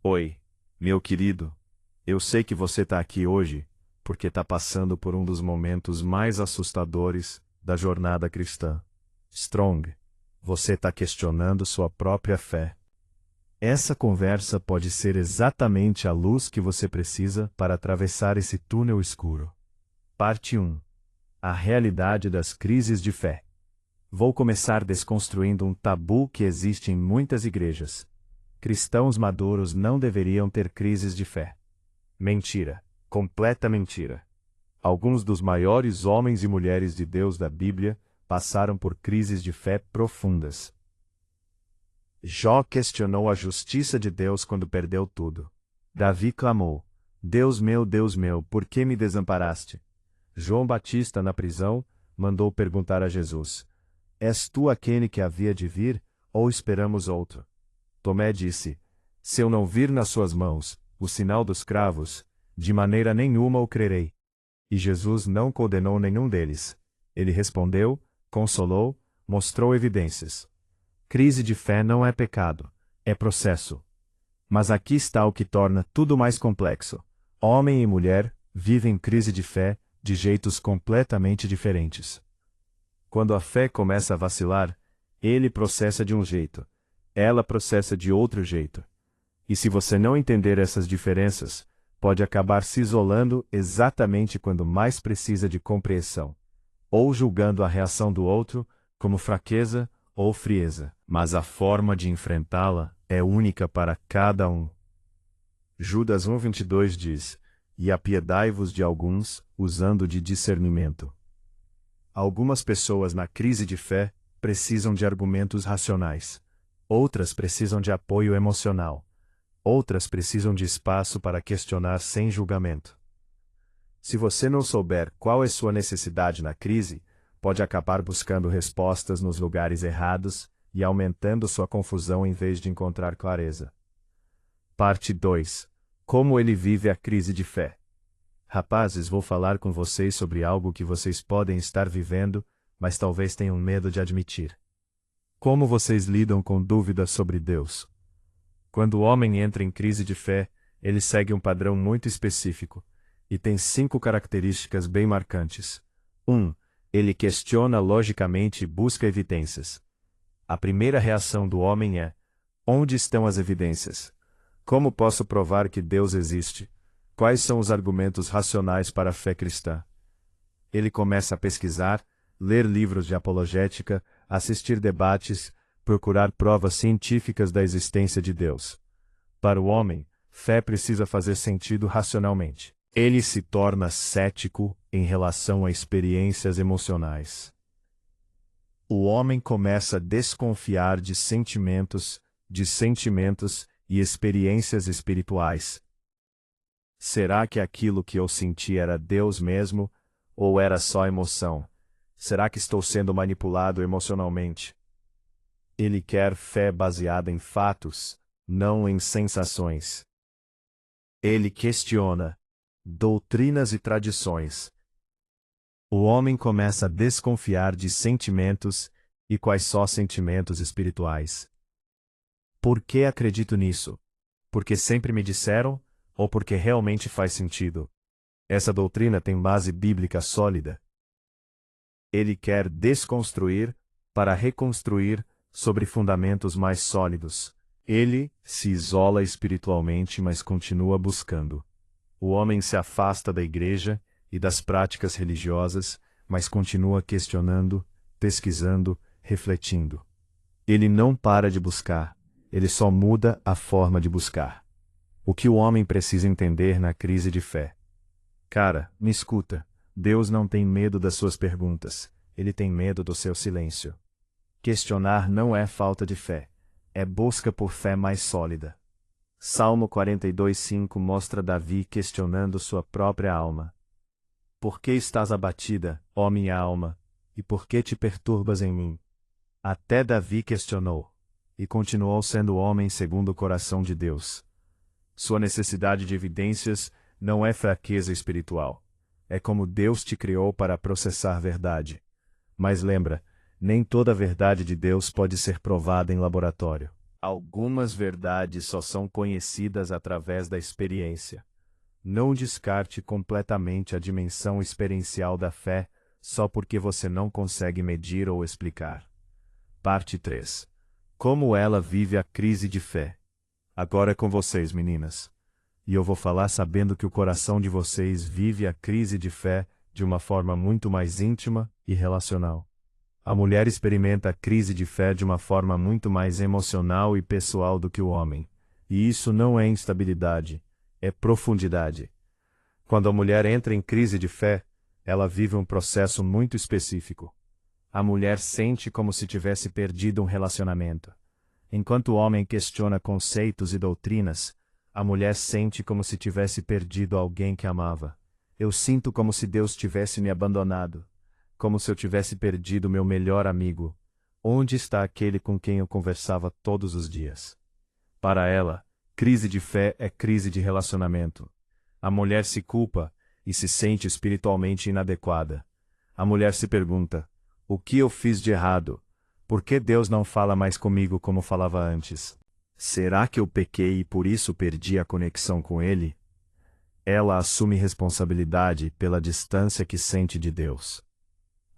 Oi, meu querido. Eu sei que você está aqui hoje porque está passando por um dos momentos mais assustadores da jornada cristã. Strong, você está questionando sua própria fé. Essa conversa pode ser exatamente a luz que você precisa para atravessar esse túnel escuro. Parte 1. A realidade das crises de fé. Vou começar desconstruindo um tabu que existe em muitas igrejas. Cristãos maduros não deveriam ter crises de fé. Mentira. Completa mentira. Alguns dos maiores homens e mulheres de Deus da Bíblia passaram por crises de fé profundas. Jó questionou a justiça de Deus quando perdeu tudo. Davi clamou: Deus, por que me desamparaste? João Batista, na prisão, mandou perguntar a Jesus: És tu aquele que havia de vir, ou esperamos outro? Tomé disse: Se eu não vir nas suas mãos o sinal dos cravos, de maneira nenhuma o crerei. E Jesus não condenou nenhum deles. Ele respondeu, consolou, mostrou evidências. Crise de fé não é pecado, é processo. Mas aqui está o que torna tudo mais complexo. Homem e mulher vivem crise de fé de jeitos completamente diferentes. Quando a fé começa a vacilar, ele processa de um jeito, ela processa de outro jeito. E se você não entender essas diferenças, pode acabar se isolando exatamente quando mais precisa de compreensão, ou julgando a reação do outro como fraqueza ou frieza. Mas a forma de enfrentá-la é única para cada um. Judas 1:22 diz: E apiedai-vos de alguns, usando de discernimento. Algumas pessoas na crise de fé precisam de argumentos racionais. Outras precisam de apoio emocional. Outras precisam de espaço para questionar sem julgamento. Se você não souber qual é sua necessidade na crise, pode acabar buscando respostas nos lugares errados e aumentando sua confusão em vez de encontrar clareza. Parte 2. Como ele vive a crise de fé. Rapazes, vou falar com vocês sobre algo que vocês podem estar vivendo, mas talvez tenham medo de admitir. Como vocês lidam com dúvidas sobre Deus? Quando o homem entra em crise de fé, ele segue um padrão muito específico, e tem 5 características bem marcantes. 1. Ele questiona logicamente e busca evidências. A primeira reação do homem é: onde estão as evidências? Como posso provar que Deus existe? Quais são os argumentos racionais para a fé cristã? Ele começa a pesquisar, ler livros de apologética, assistir debates, procurar provas científicas da existência de Deus. Para o homem, fé precisa fazer sentido racionalmente. Ele se torna cético em relação a experiências emocionais. O homem começa a desconfiar de sentimentos e experiências espirituais. Será que aquilo que eu senti era Deus mesmo, ou era só emoção? Será que estou sendo manipulado emocionalmente? Ele quer fé baseada em fatos, não em sensações. Ele questiona doutrinas e tradições. O homem começa a desconfiar de sentimentos, e quais só sentimentos espirituais. Por que acredito nisso? Porque sempre me disseram, ou porque realmente faz sentido? Essa doutrina tem base bíblica sólida. Ele quer desconstruir, para reconstruir, sobre fundamentos mais sólidos. Ele se isola espiritualmente, mas continua buscando. O homem se afasta da igreja e das práticas religiosas, mas continua questionando, pesquisando, refletindo. Ele não para de buscar, ele só muda a forma de buscar. O que o homem precisa entender na crise de fé? Cara, me escuta. Deus não tem medo das suas perguntas, ele tem medo do seu silêncio. Questionar não é falta de fé, é busca por fé mais sólida. Salmo 42:5 mostra Davi questionando sua própria alma. Por que estás abatida, ó minha alma, e por que te perturbas em mim? Até Davi questionou, e continuou sendo homem segundo o coração de Deus. Sua necessidade de evidências não é fraqueza espiritual. É como Deus te criou para processar verdade. Mas lembra, nem toda a verdade de Deus pode ser provada em laboratório. Algumas verdades só são conhecidas através da experiência. Não descarte completamente a dimensão experiencial da fé só porque você não consegue medir ou explicar. Parte 3. Como ela vive a crise de fé. Agora é com vocês, meninas. E eu vou falar sabendo que o coração de vocês vive a crise de fé de uma forma muito mais íntima e relacional. A mulher experimenta a crise de fé de uma forma muito mais emocional e pessoal do que o homem. E isso não é instabilidade, é profundidade. Quando a mulher entra em crise de fé, ela vive um processo muito específico. A mulher sente como se tivesse perdido um relacionamento. Enquanto o homem questiona conceitos e doutrinas, a mulher sente como se tivesse perdido alguém que amava. Eu sinto como se Deus tivesse me abandonado, como se eu tivesse perdido meu melhor amigo. Onde está aquele com quem eu conversava todos os dias? Para ela, crise de fé é crise de relacionamento. A mulher se culpa e se sente espiritualmente inadequada. A mulher se pergunta: o que eu fiz de errado? Por que Deus não fala mais comigo como falava antes? Será que eu pequei e por isso perdi a conexão com Ele? Ela assume responsabilidade pela distância que sente de Deus.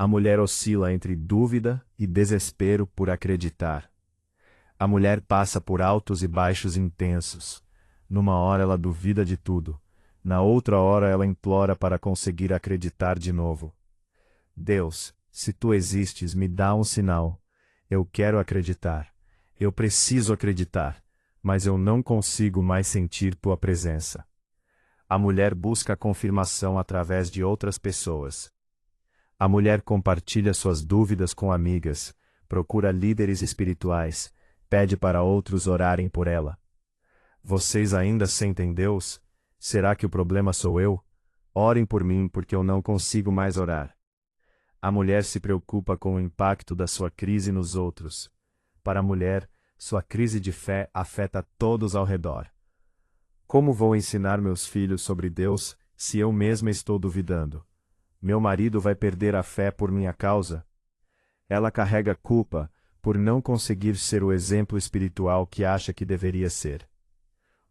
A mulher oscila entre dúvida e desespero por acreditar. A mulher passa por altos e baixos intensos. Numa hora ela duvida de tudo. Na outra hora ela implora para conseguir acreditar de novo. Deus, se tu existes, me dá um sinal. Eu quero acreditar. Eu preciso acreditar, mas eu não consigo mais sentir tua presença. A mulher busca a confirmação através de outras pessoas. A mulher compartilha suas dúvidas com amigas, procura líderes espirituais, pede para outros orarem por ela. Vocês ainda sentem Deus? Será que o problema sou eu? Orem por mim porque eu não consigo mais orar. A mulher se preocupa com o impacto da sua crise nos outros. Para a mulher, sua crise de fé afeta todos ao redor. Como vou ensinar meus filhos sobre Deus se eu mesma estou duvidando? Meu marido vai perder a fé por minha causa? Ela carrega culpa por não conseguir ser o exemplo espiritual que acha que deveria ser.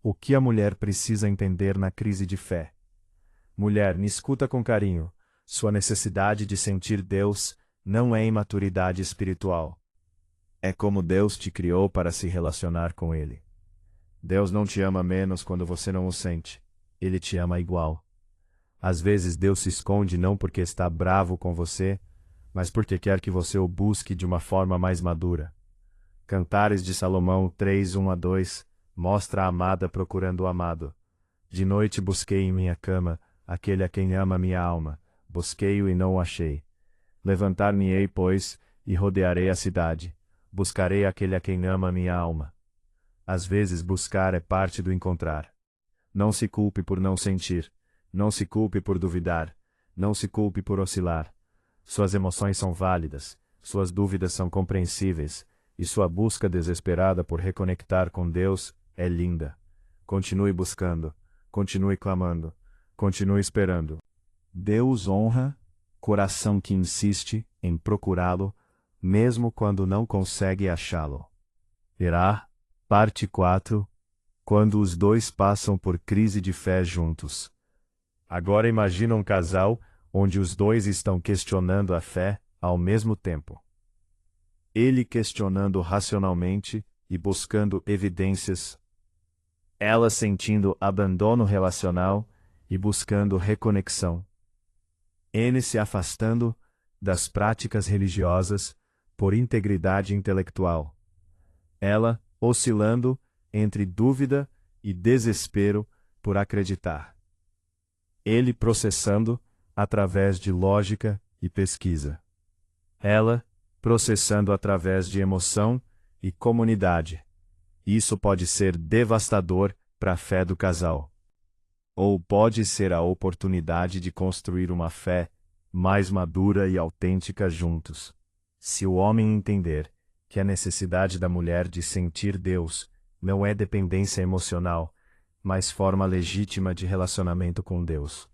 O que a mulher precisa entender na crise de fé? Mulher, me escuta com carinho. Sua necessidade de sentir Deus não é imaturidade espiritual. É como Deus te criou para se relacionar com Ele. Deus não te ama menos quando você não o sente. Ele te ama igual. Às vezes Deus se esconde não porque está bravo com você, mas porque quer que você o busque de uma forma mais madura. Cantares de Salomão 3:1-2 mostra a amada procurando o amado. De noite busquei em minha cama aquele a quem ama minha alma. Busquei-o e não o achei. Levantar-me-ei, pois, e rodearei a cidade. Buscarei aquele a quem ama minha alma. Às vezes buscar é parte do encontrar. Não se culpe por não sentir. Não se culpe por duvidar. Não se culpe por oscilar. Suas emoções são válidas. Suas dúvidas são compreensíveis. E sua busca desesperada por reconectar com Deus é linda. Continue buscando. Continue clamando. Continue esperando. Deus honra coração que insiste em procurá-lo, mesmo quando não consegue achá-lo. Verá, parte 4, quando os dois passam por crise de fé juntos. Agora imagina um casal onde os dois estão questionando a fé ao mesmo tempo. Ele questionando racionalmente e buscando evidências. Ela sentindo abandono relacional e buscando reconexão. Ele se afastando das práticas religiosas por integridade intelectual. Ela oscilando entre dúvida e desespero por acreditar. Ele processando através de lógica e pesquisa. Ela processando através de emoção e comunidade. Isso pode ser devastador para a fé do casal. Ou pode ser a oportunidade de construir uma fé mais madura e autêntica juntos. Se o homem entender que a necessidade da mulher de sentir Deus não é dependência emocional, mas forma legítima de relacionamento com Deus.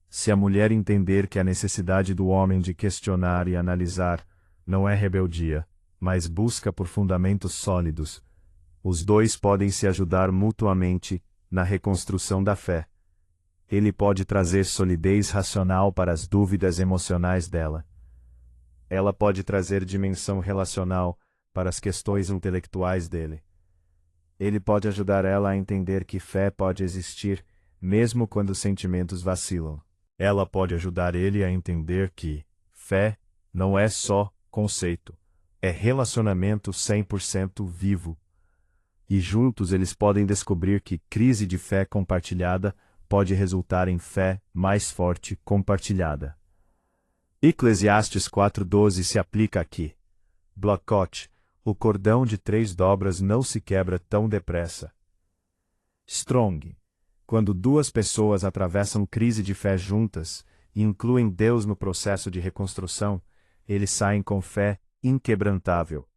Se a mulher entender que a necessidade do homem de questionar e analisar não é rebeldia, mas busca por fundamentos sólidos, Os dois podem se ajudar mutuamente na reconstrução da fé. Ele pode trazer solidez racional para as dúvidas emocionais dela. Ela pode trazer dimensão relacional para as questões intelectuais dele. Ele pode ajudar ela a entender que fé pode existir, mesmo quando os sentimentos vacilam. Ela pode ajudar ele a entender que fé não é só conceito, é relacionamento 100% vivo. E juntos eles podem descobrir que crise de fé compartilhada pode resultar em fé mais forte compartilhada. Eclesiastes 4:12 se aplica aqui. Blocote, o cordão de 3 dobras não se quebra tão depressa. Strong, quando duas pessoas atravessam crise de fé juntas e incluem Deus no processo de reconstrução, eles saem com fé inquebrantável.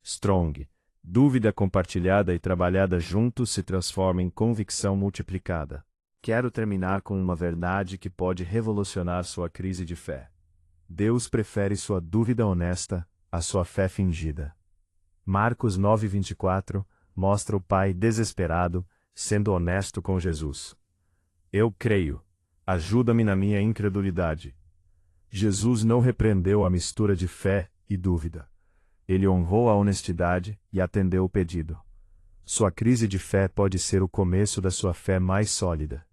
Strong, dúvida compartilhada e trabalhada juntos se transforma em convicção multiplicada. Quero terminar com uma verdade que pode revolucionar sua crise de fé. Deus prefere sua dúvida honesta à sua fé fingida. Marcos 9:24 mostra o pai desesperado, sendo honesto com Jesus. Eu creio. Ajuda-me na minha incredulidade. Jesus não repreendeu a mistura de fé e dúvida. Ele honrou a honestidade e atendeu o pedido. Sua crise de fé pode ser o começo da sua fé mais sólida.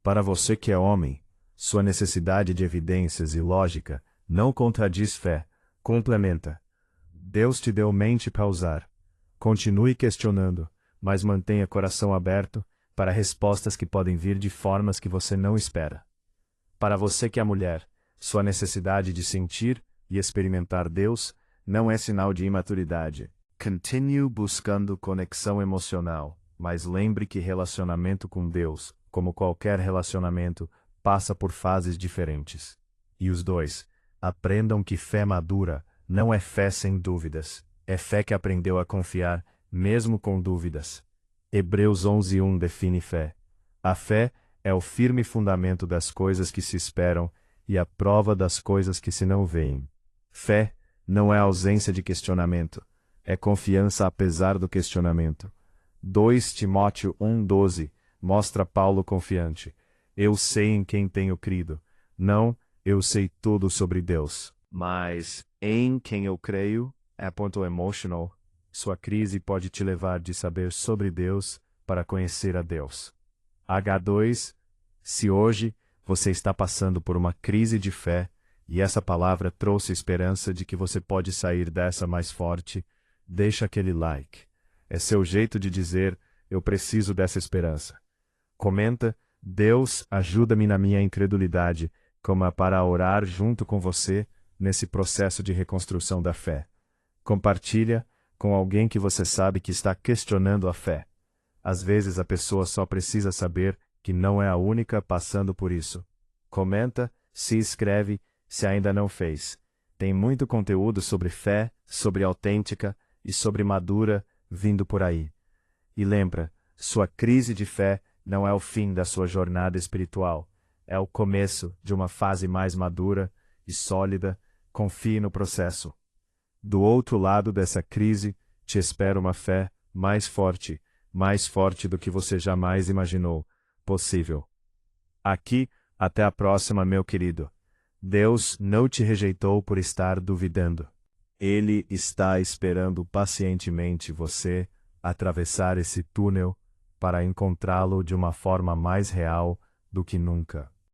Para você que é homem, sua necessidade de evidências e lógica não contradiz fé, complementa. Deus te deu mente para usar. Continue questionando, mas mantenha coração aberto para respostas que podem vir de formas que você não espera. Para você que é mulher, sua necessidade de sentir e experimentar Deus não é sinal de imaturidade. Continue buscando conexão emocional, mas lembre que relacionamento com Deus, como qualquer relacionamento, passa por fases diferentes. E os dois, aprendam que fé madura não é fé sem dúvidas, é fé que aprendeu a confiar, mesmo com dúvidas. Hebreus 11:1 define fé. A fé é o firme fundamento das coisas que se esperam e a prova das coisas que se não veem. Fé não é ausência de questionamento, é confiança apesar do questionamento. 2 Timóteo 1:12 mostra Paulo confiante. Eu sei em quem tenho crido. Não, eu sei tudo sobre Deus. Mas, em quem eu creio, é ponto emotional. Sua crise pode te levar de saber sobre Deus para conhecer a Deus. H2, se hoje você está passando por uma crise de fé, e essa palavra trouxe esperança de que você pode sair dessa mais forte, deixa aquele like. É seu jeito de dizer, eu preciso dessa esperança. Comenta, Deus, ajuda-me na minha incredulidade, como é para orar junto com você, nesse processo de reconstrução da fé. Compartilha com alguém que você sabe que está questionando a fé. Às vezes a pessoa só precisa saber que não é a única passando por isso. Comenta, se inscreve, se ainda não fez. Tem muito conteúdo sobre fé, sobre autêntica e sobre madura vindo por aí. E lembra, sua crise de fé não é o fim da sua jornada espiritual, é o começo de uma fase mais madura e sólida. Confie no processo. Do outro lado dessa crise, te espera uma fé mais forte do que você jamais imaginou possível. Aqui, até a próxima, meu querido. Deus não te rejeitou por estar duvidando. Ele está esperando pacientemente você atravessar esse túnel para encontrá-lo de uma forma mais real do que nunca.